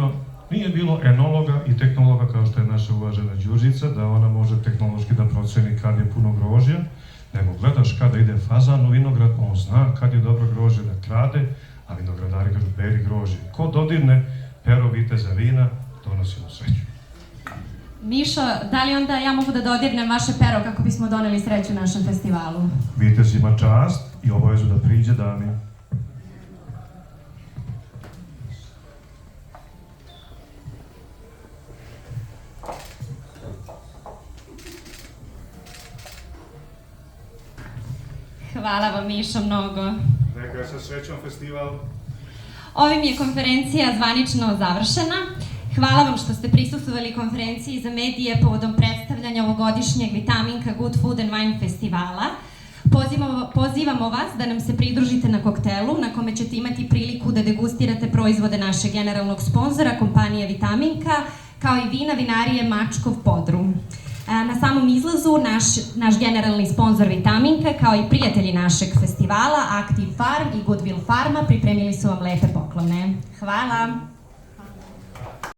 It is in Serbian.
vino, nije bilo enologa i tehnologa kao što je naša uvažena Đurđica, da ona može tehnološki da proceni kad je puno grožđa, nego gledaš kada ide fazan u vinograd, on zna kad je dobro grožđe da krade, a vinogradari kažu beri grožđe. Ko dodirne pero viteza vina, donosi mu sreću. Mišo, da li onda ja mogu da dodirnem vaše pero kako bismo doneli sreću našem festivalu? Vitez ima čast i obavezu da priđe dami. Hvala vam, Mišo, mnogo. Neka je sa srećom festival. Ovim je konferencija zvanično završena. Hvala vam što ste prisustvovali konferenciji za medije povodom predstavljanja ovogodišnjeg Vitaminka Good Food and Wine festivala. Pozivamo vas da nam se pridružite na koktelu na kome ćete imati priliku da degustirate proizvode našeg generalnog sponzora, kompanije Vitaminka, kao i vina vinarije Mačkov Podrum. Na samom izlazu naš generalni sponzor Vitaminka, kao i prijatelji našeg festivala Active Farm i Goodwill Farma pripremili su vam lepe poklone. Hvala!